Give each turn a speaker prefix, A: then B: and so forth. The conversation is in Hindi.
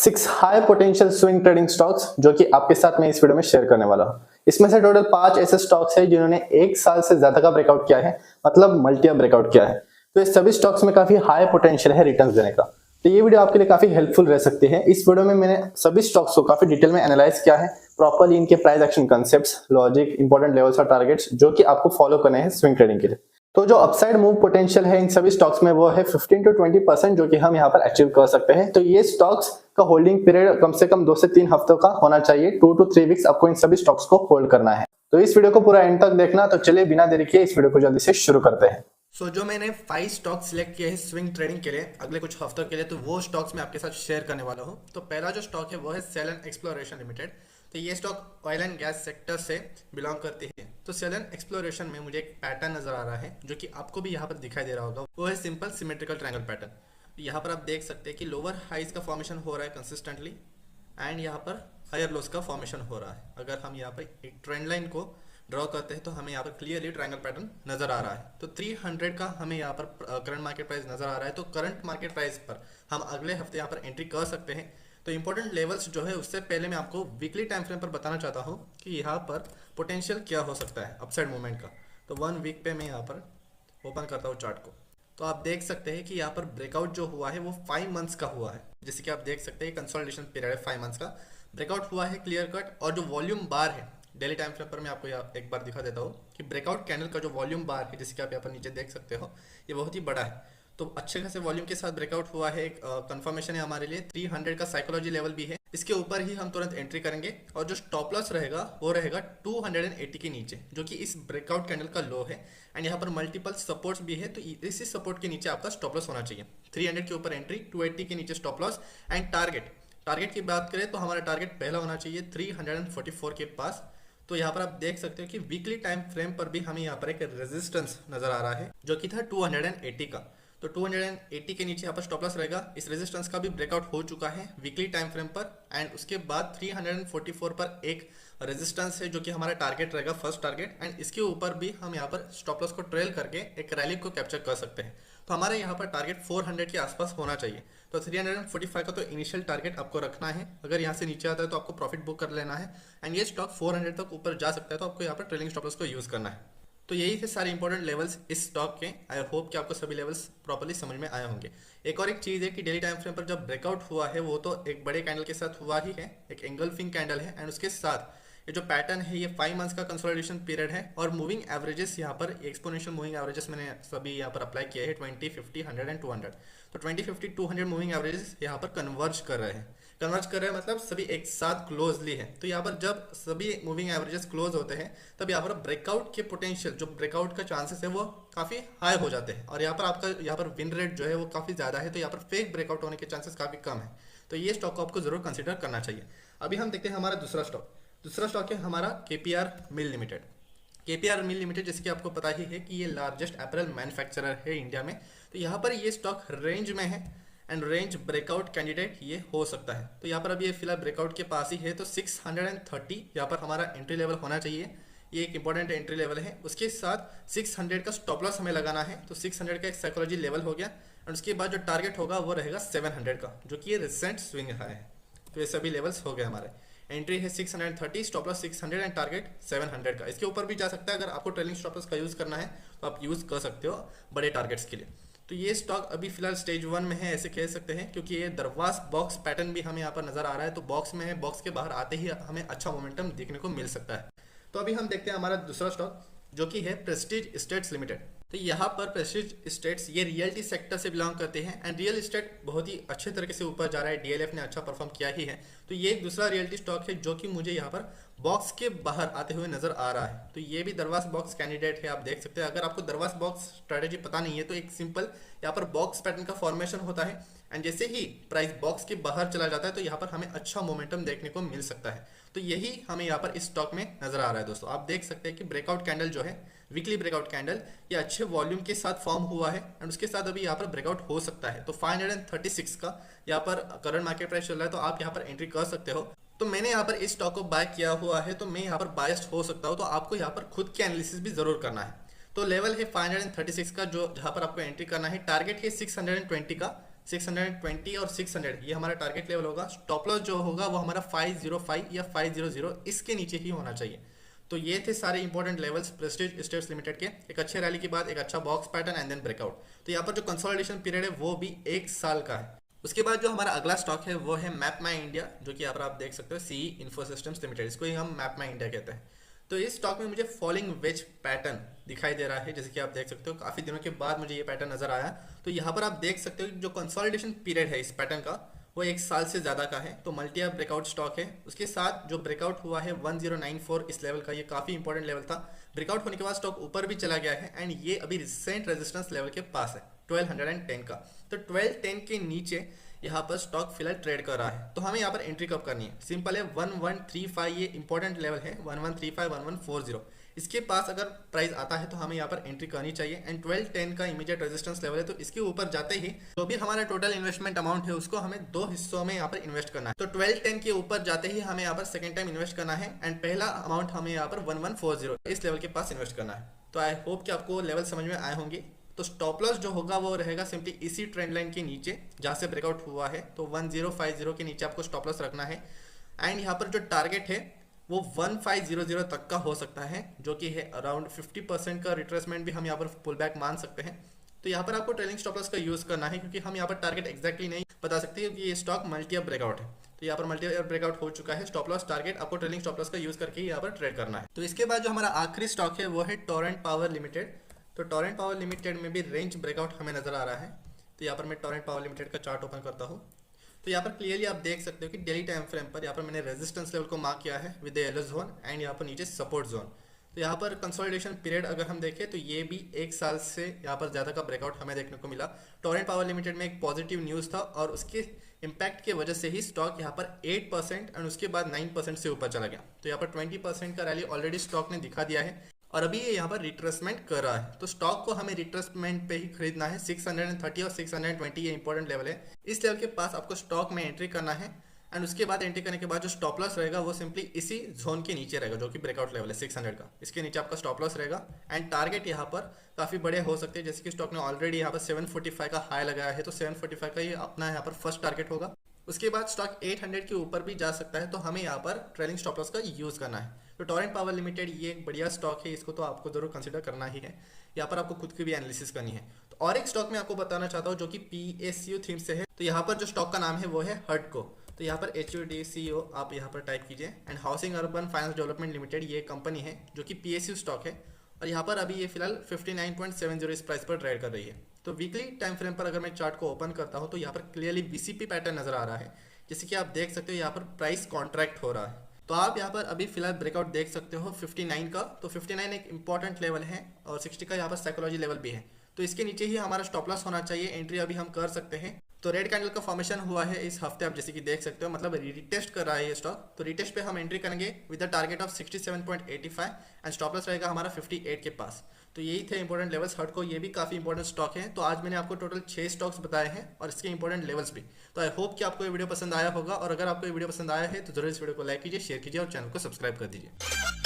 A: 6 high potential swing trading stocks जो कि आपके साथ मैं इस वीडियो में शेयर करने वाला हूं। इसमें से टोटल 5 ऐसे स्टॉक्स हैं जिन्होंने 1 साल से ज्यादा का ब्रेकआउट किया है, मतलब मल्टी ब्रेकआउट किया है। तो इस सभी स्टॉक्स में काफी हाई पोटेंशियल है रिटर्न देने का। तो ये वीडियो आपके लिए काफी हेल्पफुल रह सकती है। इस वीडियो में मैंने सभी स्टॉक्स को काफी डिटेल में एनालाइज किया है, प्रॉपर्ली इनके price action concepts, logic, important levels और टारगेट्स जो कि आपको फॉलो करने हैं स्विंग ट्रेडिंग के लिए। तो जो अपसाइड मूव पोटेंशियल है इन सभी स्टॉक्स में वो है 15 to 20% जो कि हम यहाँ पर अचीव कर सकते हैं। तो ये स्टॉक्स का होल्डिंग पीरियड कम से कम 2 से 3 हफ्तों का होना चाहिए। 2 to 3 वीक्स आपको इन सभी स्टॉक्स को होल्ड करना है। तो इस वीडियो को पूरा एंड तक देखना। तो चलिए बिना देरी किए इस वीडियो को जल्दी से शुरू करते हैं।
B: जो मैंने 5 स्टॉक सिलेक्ट किए हैं स्विंग ट्रेडिंग के लिए अगले कुछ हफ्तों के लिए, तो वो स्टॉक्स मैं आपके साथ शेयर करने वाला हूँ। तो पहला जो स्टॉक है वो है सेलन एक्सप्लोरेशन लिमिटेड। तो ये stock oil and gas sector से बिलोंग करती है। तो सेलन एक्सप्लोरेशन में मुझे एक पैटर्न नजर आ रहा है जो कि आपको भी यहाँ पर दिखाई दे रहा होगा। वो है सिंपल सिमेट्रिकल ट्रायंगल पैटर्न। यहाँ पर आप देख सकते हैं कि लोअर हाइज का फॉर्मेशन हो रहा है कंसिस्टेंटली एंड यहाँ पर हायर लोस का फॉर्मेशन हो रहा है। अगर हम यहाँ पर एक ट्रेंड लाइन को ड्रॉ करते हैं तो हमें यहाँ पर क्लियरली ट्रायंगल पैटर्न नजर आ रहा है। तो 300 का हमें यहाँ पर करंट मार्केट प्राइस नजर आ रहा है। तो करंट मार्केट प्राइस पर हम अगले हफ्ते यहाँ पर एंट्री कर सकते हैं। तो इंपॉर्टेंट लेवल्स जो है उससे पहले मैं आपको वीकली टाइम फ्रेम पर बताना चाहता हूँ कि यहाँ पर पोटेंशियल क्या हो सकता है अपसाइड मूवमेंट का। तो 1 वीक पे मैं यहाँ पर ओपन करता हूँ चार्ट को। तो आप देख सकते हैं कि यहाँ पर ब्रेकआउट जो हुआ है वो 5 मंथ्स का हुआ है। जैसे कि आप देख सकते हैं कंसोलिडेशन पीरियड है 5 मंथ्स का। ब्रेकआउट हुआ है क्लियर कट, और जो वॉल्यूम बार है डेली टाइम फ्रेम पर मैं आपको एक बार दिखा देता हूँ कि ब्रेकआउट कैंडल का जो वॉल्यूम बार है, जैसे कि आप यहाँ पर नीचे देख सकते हो, ये बहुत ही बड़ा है। तो अच्छे खासे वॉल्यूम के साथ ब्रेकआउट हुआ है। एक कंफर्मेशन है हमारे लिए। 300 का साइकोलॉजी लेवल भी है। इसके ऊपर ही हम तुरंत एंट्री करेंगे और जो स्टॉप लॉस रहेगा वो रहेगा 280 के नीचे, जो कि इस ब्रेकआउट कैंडल का लो है। एंड यहाँ पर मल्टीपल सपोर्ट्स भी है। तो इसी सपोर्ट के नीचे आपका स्टॉप लॉस होना चाहिए। 300 के ऊपर एंट्री, 280 के नीचे स्टॉप लॉस। एंड टारगेट की बात करें तो हमारा टारगेट पहला होना चाहिए 344 के पास। तो यहाँ पर आप देख सकते हो कि वीकली टाइम फ्रेम पर भी हमें यहाँ पर एक रेजिस्टेंस नजर आ रहा है जो कि था 280 का। तो 280 के नीचे यहाँ पर स्टॉप लॉस रहेगा। इस रेजिस्टेंस का भी ब्रेकआउट हो चुका है वीकली टाइम फ्रेम पर। एंड उसके बाद 344 पर एक रेजिस्टेंस है जो कि हमारा टारगेट रहेगा, फर्स्ट टारगेट। एंड इसके ऊपर भी हम यहाँ पर स्टॉप लॉस को ट्रेल करके एक रैली को कैप्चर कर सकते हैं। तो हमारे यहाँ पर टारगेट 400 के आसपास होना चाहिए। तो 345 का तो इनिशियल टारगेट आपको रखना है। अगर यहाँ से नीचे आता है तो आपको प्रॉफिट बुक कर लेना है। एंड ये स्टॉक 400 तक ऊपर जा सकता है, तो आपको यहाँ पर ट्रेलिंग स्टॉप लॉस को यूज करना है। तो यही थे सारे इंपॉर्टेंट लेवल्स इस स्टॉक के। आई होप कि आपको सभी लेवल्स प्रॉपर्ली समझ में आए होंगे। एक और एक चीज़ है कि डेली टाइम फ्रेम पर जब ब्रेकआउट हुआ है वो तो एक बड़े कैंडल के साथ हुआ ही है, एक एंगल्फिंग कैंडल है। एंड उसके साथ ये जो पैटर्न है ये 5 मंथ्स का कंसोलिडेशन पीरियड है। और मूविंग एवरेजेस यहाँ पर एक्सपोनेंशियल मूविंग एवरेजेस मैंने सभी यहाँ पर अप्लाई किए हैं 20, 50, 100 एंड 200। तो 20, 50, 200 मूविंग एवरेजेस यहाँ पर कन्वर्ज कर रहे हैं। मतलब सभी एक साथ क्लोजली है। तो यहाँ पर जब सभी मूविंग एवरेजेस क्लोज होते हैं तब यहाँ पर ब्रेकआउट के पोटेंशियल, जो ब्रेकआउट का चांसेस है वो काफ़ी हाई हो जाते हैं। और यहाँ पर आपका यहाँ पर विन रेट जो है वो काफ़ी ज़्यादा है। तो यहाँ पर फेक ब्रेकआउट होने के चांसेस काफ़ी कम है। तो ये स्टॉक को आपको जरूर कंसिडर करना चाहिए। अभी हम देखते हैं हमारा दूसरा स्टॉक है हमारा KPR mill limited. KPR mill limited जैसे कि आपको पता ही है कि ये लार्जेस्ट अपैरल मैन्युफैक्चरर है इंडिया में। तो यहाँ पर ये स्टॉक रेंज में है एंड रेंज ब्रेकआउट कैंडिडेट ये हो सकता है। तो यहाँ पर अभी ये फिलहाल ब्रेकआउट के पास ही है। तो 630 यहाँ पर हमारा एंट्री लेवल होना चाहिए। ये एक इंपॉर्टेंट एंट्री लेवल है। उसके साथ 600 का स्टॉप लॉस हमें लगाना है। तो 600 का एक साइकोलॉजी लेवल हो गया। और उसके बाद जो टारगेट होगा वो रहेगा 700 का, जो कि ये रिसेंट स्विंग हाई है। तो ये सभी लेवल्स हो गए हमारे। एंट्री है 630, स्टॉप लॉस 600 एंड टारगेट 700 का। इसके ऊपर भी जा सकता है। अगर आपको ट्रेलिंग स्टॉप लॉस का यूज़ करना है तो आप यूज़ कर सकते हो बड़े टारगेट्स के लिए। तो ये स्टॉक अभी फिलहाल स्टेज 1 में है, ऐसे कह सकते हैं, क्योंकि ये दरवाज बॉक्स पैटर्न भी हमें यहाँ पर नजर आ रहा है। तो बॉक्स में है, बॉक्स के बाहर आते ही हमें अच्छा मोमेंटम देखने को मिल सकता है। तो अभी हम देखते हैं हमारा दूसरा स्टॉक जो कि है प्रेस्टीज एस्टेट्स लिमिटेड। तो यहाँ पर प्रेस्टीज एस्टेट्स ये रियलिटी सेक्टर से बिलोंग करते हैं एंड रियल एस्टेट बहुत ही अच्छे तरीके से ऊपर जा रहा है। डीएलएफ ने अच्छा परफॉर्म किया ही है। तो ये एक दूसरा रियलिटी स्टॉक है जो कि मुझे यहाँ पर बॉक्स के बाहर आते हुए नजर आ रहा है। तो ये भी दरवाज बॉक्स कैंडिडेट है, आप देख सकते हैं। अगर आपको दरवाज बॉक्स स्ट्रेटेजी पता नहीं है तो एक सिंपल यहाँ पर बॉक्स पैटर्न का फॉर्मेशन होता है एंड जैसे ही प्राइस बॉक्स के बाहर चला जाता है तो यहाँ पर हमें अच्छा मोमेंटम देखने को मिल सकता है। तो यही हमें यहाँ पर इस स्टॉक में नजर आ रहा है। दोस्तों आप देख सकते हैं कि ब्रेकआउट कैंडल जो है, वीकली ब्रेकआउट कैंडल, ये अच्छे वॉल्यूम के साथ फॉर्म हुआ है एंड उसके साथ अभी यहाँ पर ब्रेकआउट हो सकता है। तो 536 का यहाँ पर करंट मार्केट प्राइस चल रहा है। तो आप यहाँ पर एंट्री कर सकते हो। तो मैंने यहाँ पर इस स्टॉक को बाय किया हुआ है, तो मैं यहाँ पर बायस्ड हो सकता हूँ। तो आपको यहाँ पर खुद के एनालिसिस भी जरूर करना है। तो लेवल है 536 का, जो जहाँ पर आपको एंट्री करना है। टारगेट है 620 का, 620 और 600 ये हमारा टारगेट लेवल होगा। स्टॉप लॉस जो होगा वो हमारा 505 या 500 इसके नीचे ही होना चाहिए। तो ये थे सारे important levels Prestige Estates Limited के। एक अच्छे रैली के बाद एक अच्छा box pattern and then breakout. तो यहाँ पर जो कंसोलिडेशन पीरियड है वो भी 1 साल का है। उसके बाद जो हमारा अगला स्टॉक है वो है मैप माई इंडिया, जो कि यहाँ पर आप देख सकते हो सीई इन्फो सिस्टम्स लिमिटेड, इसको ही हम मैप माई इंडिया कहते हैं। तो इस स्टॉक में मुझे फॉलिंग वेज पैटर्न दिखाई दे रहा है, जैसे कि आप देख सकते हो काफ़ी दिनों के बाद मुझे ये पैटर्न नजर आया। तो यहाँ पर आप देख सकते हो जो कंसोलिडेशन पीरियड है इस पैटर्न का वो 1 साल से ज़्यादा का है। तो मल्टी अप ब्रेकआउट स्टॉक है। उसके साथ जो ब्रेकआउट हुआ है 1094 इस लेवल का, ये काफ़ी इंपॉर्टेंट लेवल था। ब्रेकआउट होने के बाद स्टॉक ऊपर भी चला गया है एंड ये अभी रिसेंट रेजिस्टेंस लेवल के पास है 1210 का। तो 1210 के नीचे यहाँ पर स्टॉक फिलहाल ट्रेड कर रहा है। तो हमें यहाँ पर एंट्री कब करनी है? सिंपल है, 1135 ये इंपॉर्टेंट लेवल है, 1135 1140 इसके पास अगर प्राइस आता है तो हमें यहाँ पर एंट्री करनी चाहिए। एंड 1210 का इमीडिएट रेजिस्टेंस लेवल है, तो इसके ऊपर जाते ही जो भी हमारा टोटल इन्वेस्टमेंट अमाउंट है उसको हमें 2 हिस्सों में यहाँ पर इन्वेस्ट करना है। तो 1210 के ऊपर जाते ही हमें यहाँ पर सेकंड टाइम इन्वेस्ट करना है एंड पहला अमाउंट हमें यहाँ पर 1140 इस लेवल के पास इन्वेस्ट करना है। तो आई होप कि आपको लेवल समझ में आए होंगे। तो स्टॉप लॉस जो होगा वो रहेगा सिंपली इसी ट्रेंड लाइन के नीचे जहाँ से ब्रेकआउट हुआ है। तो 1050 के नीचे आपको स्टॉप लॉस रखना है एंड यहाँ पर जो टारगेट है वो 1500 तक का हो सकता है, जो कि है अराउंड 50% का रिट्रेसमेंट भी हम यहाँ पर पुल बैक मान सकते हैं। तो यहाँ पर आपको ट्रेलिंग स्टॉप लॉस का यूज़ करना है, क्योंकि हम यहाँ पर टारगेट एक्जैक्टली नहीं बता सकते क्योंकि ये स्टॉक मल्टी अप ब्रेकआउट है। तो यहाँ पर मल्टी अप ब्रेकआउट हो चुका है। स्टॉप लॉस टारगेट आपको ट्रेलिंग स्टॉप लॉस का यूज़ करके यहाँ पर ट्रेड करना है। तो इसके बाद जो हमारा आखिरी स्टॉक है वो है टोरेंट पावर लिमिटेड। तो टोरेंट पावर लिमिटेड में भी रेंज ब्रेकआउट हमें नजर आ रहा है। तो यहाँ पर मैं टोरेंट पावर लिमिटेड का चार्ट ओपन करता हूँ। तो यहाँ पर क्लियरली आप देख सकते हो कि डेली टाइम फ्रेम पर यहाँ पर मैंने रेजिस्टेंस लेवल को मार्क किया है with the yellow zone and यहाँ पर नीचे सपोर्ट जोन। तो यहाँ पर कंसोलिडेशन पीरियड अगर हम देखें तो ये भी 1 साल से यहाँ पर ज़्यादा का ब्रेकआउट हमें देखने को मिला। टोरेंट पावर लिमिटेड में एक पॉजिटिव न्यूज़ था और उसके इम्पैक्ट की वजह से ही स्टॉक यहाँ पर 8% एंड उसके बाद 9% से ऊपर चला गया। तो यहाँ पर 20% का रैली ऑलरेडी स्टॉक ने दिखा दिया है और अभी ये यहाँ पर रिट्रेसमेंट कर रहा है। तो स्टॉक को हमें रिट्रेसमेंट पे ही खरीदना है। 630 और 620 ये इंपॉर्टेंट लेवल है। इस लेवल के पास आपको स्टॉक में एंट्री करना है एंड उसके बाद एंट्री करने के बाद जो स्टॉप लॉस रहेगा वो सिंपली इसी जोन के नीचे रहेगा, जो कि ब्रेकआउट लेवल है 600 का। इसके नीचे आपका स्टॉप लॉस रहेगा एंड टारगेट यहाँ पर काफ़ी बड़े हो सकते हैं, जैसे कि स्टॉक ने ऑलरेडी यहाँ पर 745 का हाई लगाया है। तो 745 का ये अपना यहाँ पर फर्स्ट टारगेट होगा। उसके बाद स्टॉक 800 के ऊपर भी जा सकता है। तो हमें यहाँ पर ट्रेलिंग स्टॉप लॉस का यूज़ करना है। तो टोरेंट पावर लिमिटेड ये एक बढ़िया स्टॉक है, इसको तो आपको जरूर कंसीडर करना ही है। यहाँ पर आपको खुद की भी एनालिसिस करनी है। तो और एक स्टॉक मैं आपको बताना चाहता हूँ जो कि PSU थीम से है। तो यहाँ पर जो स्टॉक का नाम है वो है HUDCO। तो यहाँ पर HUDCO आप यहाँ पर टाइप कीजिए and housing urban finance development limited ये कंपनी है जो कि PSU स्टॉक है और यहाँ पर अभी ये फिलहाल 59.70 इस प्राइस पर ट्रेड कर रही है। तो वीकली टाइम फ्रेम पर अगर मैं चार्ट को ओपन करता हूँ तो यहाँ पर क्लियरली VCP पैटर्न नजर आ रहा है, जैसे कि आप देख सकते हो यहाँ पर प्राइस कॉन्ट्रैक्ट हो रहा है। तो आप यहाँ पर अभी फिलहाल ब्रेकआउट देख सकते हो 59 का। तो 59 एक इंपॉर्टेंट लेवल है और 60 का यहाँ पर साइकोलॉजी लेवल भी है। तो इसके नीचे ही हमारा स्टॉप लॉस होना चाहिए। एंट्री अभी हम कर सकते हैं। तो रेड कैंडल का फॉर्मेशन हुआ है इस हफ्ते, आप जैसे कि देख सकते हो, मतलब रिटेस्ट कर रहा है ये स्टॉक। तो रिटेस्ट पे हम एंट्री करेंगे with the target of 67.85 and stop loss रहेगा हमारा 58 के पास। तो यही थे इंपॉर्टेंट लेवल्स। HUDCO ये भी काफ़ी इंपॉर्टेंट स्टॉक है। तो आज मैंने आपको टोटल 6 स्टॉक्स बताए हैं और इसके इंपॉर्टेंट लेवल्स भी। तो आई होप कि आपको ये वीडियो पसंद आया होगा और अगर आपको ये वीडियो पसंद आया है तो जरूर इस वीडियो को लाइक कीजिए, शेयर कीजिए और चैनल को सब्सक्राइब कर दीजिए।